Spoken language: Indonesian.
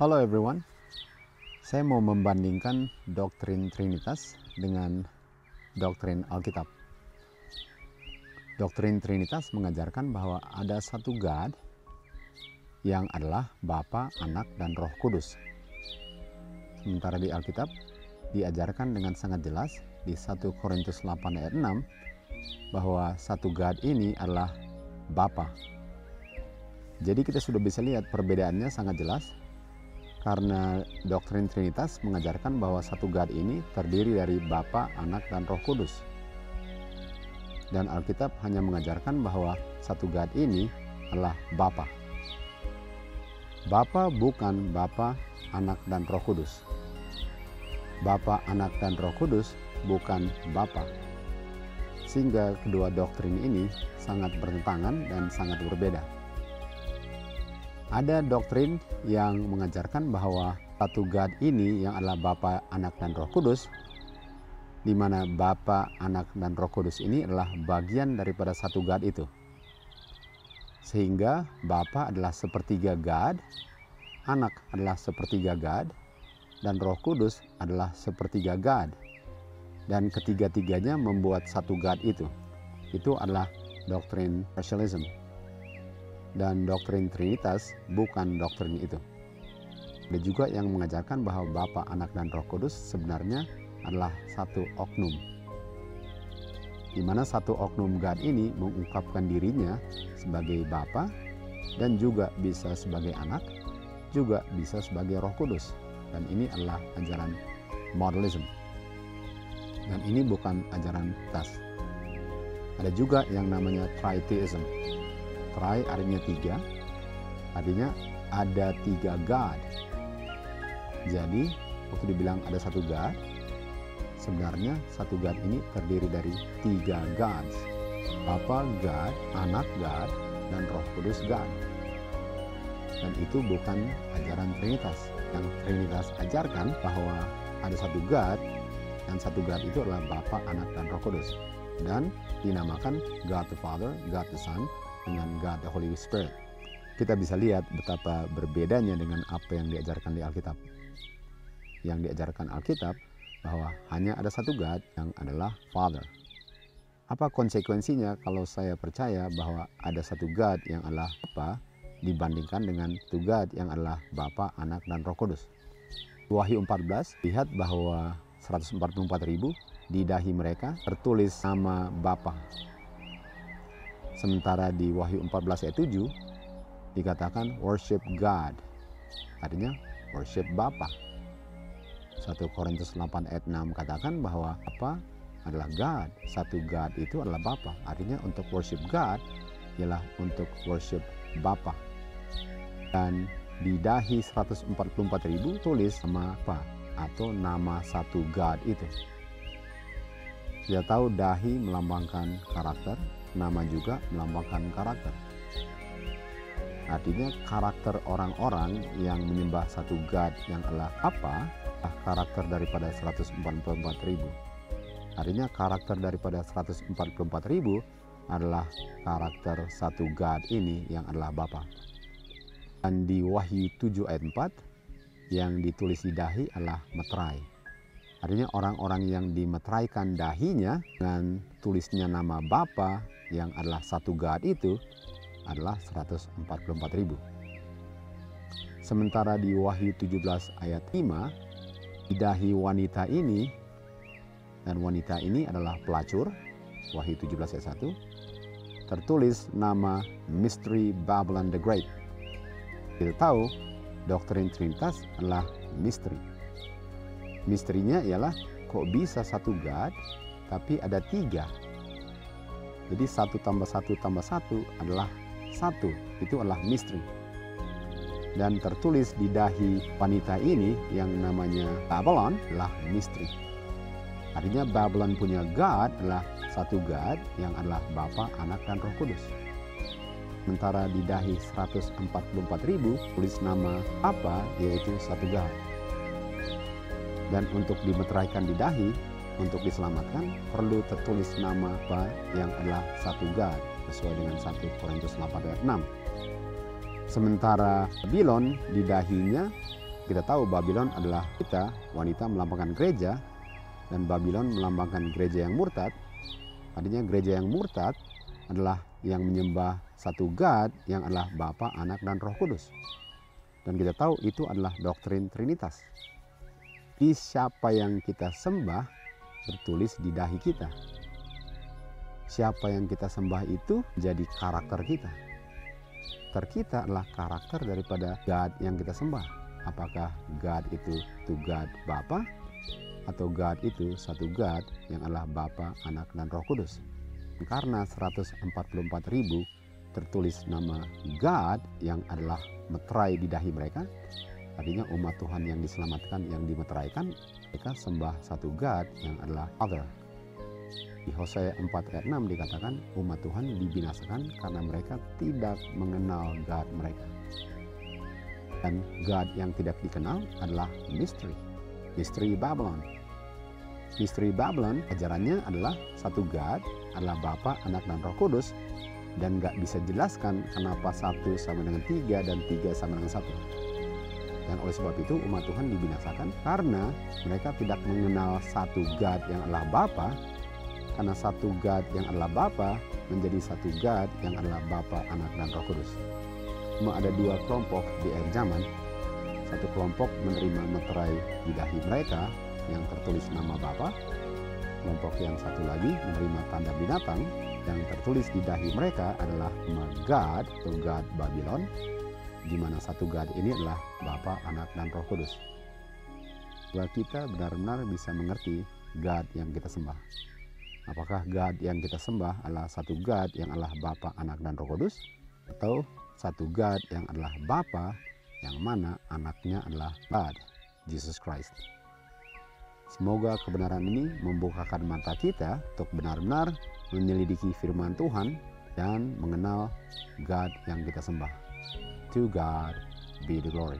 Halo everyone, saya mau membandingkan doktrin Trinitas dengan doktrin Alkitab. Doktrin Trinitas mengajarkan bahwa ada satu God yang adalah Bapa, Anak, dan Roh Kudus. Sementara di Alkitab diajarkan dengan sangat jelas di 1 Korintus 8 ayat 6 bahwa satu God ini adalah Bapa. Jadi kita sudah bisa lihat perbedaannya sangat jelas. Karena doktrin Trinitas mengajarkan bahwa satu God ini terdiri dari Bapa, Anak, dan Roh Kudus. Dan Alkitab hanya mengajarkan bahwa satu God ini adalah Bapa. Bapa bukan Bapa, Anak, dan Roh Kudus. Bapa, Anak, dan Roh Kudus bukan Bapa. Sehingga kedua doktrin ini sangat bertentangan dan sangat berbeda. Ada doktrin yang mengajarkan bahwa satu God ini yang adalah Bapa, Anak, dan Roh Kudus, di mana Bapa, Anak, dan Roh Kudus ini adalah bagian daripada satu God itu. Sehingga Bapa adalah sepertiga God, Anak adalah sepertiga God, dan Roh Kudus adalah sepertiga God. Dan ketiga-tiganya membuat satu God itu. Itu adalah doktrin partialism. Dan doktrin Trinitas bukan doktrin itu. Ada juga yang mengajarkan bahwa Bapa, Anak, dan Roh Kudus sebenarnya adalah satu oknum. Di mana satu oknum God ini mengungkapkan dirinya sebagai Bapa dan juga bisa sebagai Anak, juga bisa sebagai Roh Kudus. Dan ini adalah ajaran modalism. Dan ini bukan ajaran Trinitas. Ada juga yang namanya tritheism. Tri artinya tiga, artinya ada tiga God. Jadi waktu dibilang ada satu God, sebenarnya satu God ini terdiri dari tiga gods. Bapa God, Anak God, dan Roh Kudus God. Dan itu bukan ajaran Trinitas. Yang Trinitas ajarkan bahwa ada satu God, dan satu God itu adalah Bapa, Anak, dan Roh Kudus. Dan dinamakan God the Father, God the Son, dengan God the Holy Spirit. Kita bisa lihat betapa berbedanya dengan apa yang diajarkan di Alkitab. Yang diajarkan Alkitab bahwa hanya ada satu God yang adalah Father. Apa konsekuensinya kalau saya percaya bahwa ada satu God yang adalah Bapa dibandingkan dengan satu God yang adalah Bapa, Anak, dan Roh Kudus? Wahyu 14 lihat bahwa 144.000 di dahi mereka tertulis nama Bapa. Sementara di Wahyu 14 ayat 7 dikatakan worship God. Artinya worship Bapa. 1 Korintus 8 ayat 6 katakan bahwa Bapa adalah God. Satu God itu adalah Bapa. Artinya untuk worship God ialah untuk worship Bapa. Dan di dahi 144.000 tulis nama apa atau nama satu God itu. Kita tahu dahi melambangkan karakter, nama juga melambangkan karakter. Artinya karakter orang-orang yang menyembah satu God yang adalah apa? Karakter daripada 144.000. Artinya karakter daripada 144.000 adalah karakter satu God ini yang adalah Bapa. Dan di Wahyu 7 ayat 4 yang ditulis di dahi adalah meterai. Artinya orang-orang yang dimeteraikan dahinya dengan tulisnya nama Bapa yang adalah satu God itu adalah 144.000. Sementara di Wahyu 17 ayat 5 di dahi wanita ini, dan wanita ini adalah pelacur, Wahyu 17 ayat 1, tertulis nama Mystery Babylon the Great. Kita tahu doktrin Trinitas adalah misteri. Misterinya ialah kok bisa satu God tapi ada tiga. Jadi 1 tambah 1 tambah 1 adalah 1. Itu adalah misteri. Dan tertulis di dahi wanita ini yang namanya Babylon adalah misteri. Artinya Babylon punya God adalah satu God yang adalah Bapa, Anak, dan Roh Kudus. Sementara di dahi 144.000 tulis nama apa yaitu satu God. Dan untuk dimeteraikan di dahi, untuk diselamatkan, perlu tertulis nama apa yang adalah satu God, sesuai dengan 1 Korintus 8 ayat 6. Sementara Babylon di dahinya kita tahu Babylon adalah kita, wanita melambangkan gereja, dan Babylon melambangkan gereja yang murtad. Artinya gereja yang murtad adalah yang menyembah satu God yang adalah Bapa, Anak, dan Roh Kudus. Dan kita tahu itu adalah doktrin Trinitas. Di siapa yang kita sembah tertulis di dahi kita. Siapa yang kita sembah itu jadi karakter kita. Karakter kita adalah karakter daripada God yang kita sembah. Apakah God itu to God Bapa, atau God itu satu God yang adalah Bapa, Anak, dan Roh Kudus. Karena 144.000 tertulis nama God yang adalah meterai di dahi mereka, artinya umat Tuhan yang diselamatkan, yang dimeteraikan, mereka sembah satu God yang adalah Father. Di Hosea 4 ayat 6 dikatakan umat Tuhan dibinasakan karena mereka tidak mengenal God mereka. Dan God yang tidak dikenal adalah misteri. Misteri Babylon. Misteri Babylon ajarannya adalah satu God, adalah Bapa, Anak, dan Roh Kudus, dan gak bisa jelaskan kenapa satu sama dengan tiga dan tiga sama dengan satu. Dan oleh sebab itu umat Tuhan dibinasakan karena mereka tidak mengenal satu God yang adalah Bapa, karena satu God yang adalah Bapa menjadi satu God yang adalah Bapa, Anak, dan Roh Kudus. Cuma ada dua kelompok di akhir zaman. Satu kelompok menerima meterai di dahi mereka yang tertulis nama Bapa. Kelompok yang satu lagi menerima tanda binatang yang tertulis di dahi mereka adalah nama God atau God Babylon, di mana satu God ini adalah Bapa, Anak, dan Roh Kudus. Bahwa kita benar-benar bisa mengerti God yang kita sembah. Apakah God yang kita sembah adalah satu God yang adalah Bapa, Anak, dan Roh Kudus, atau satu God yang adalah Bapa yang mana anaknya adalah God, Jesus Christ. Semoga kebenaran ini membukakan mata kita untuk benar-benar menyelidiki firman Tuhan dan mengenal God yang kita sembah. To God be the glory.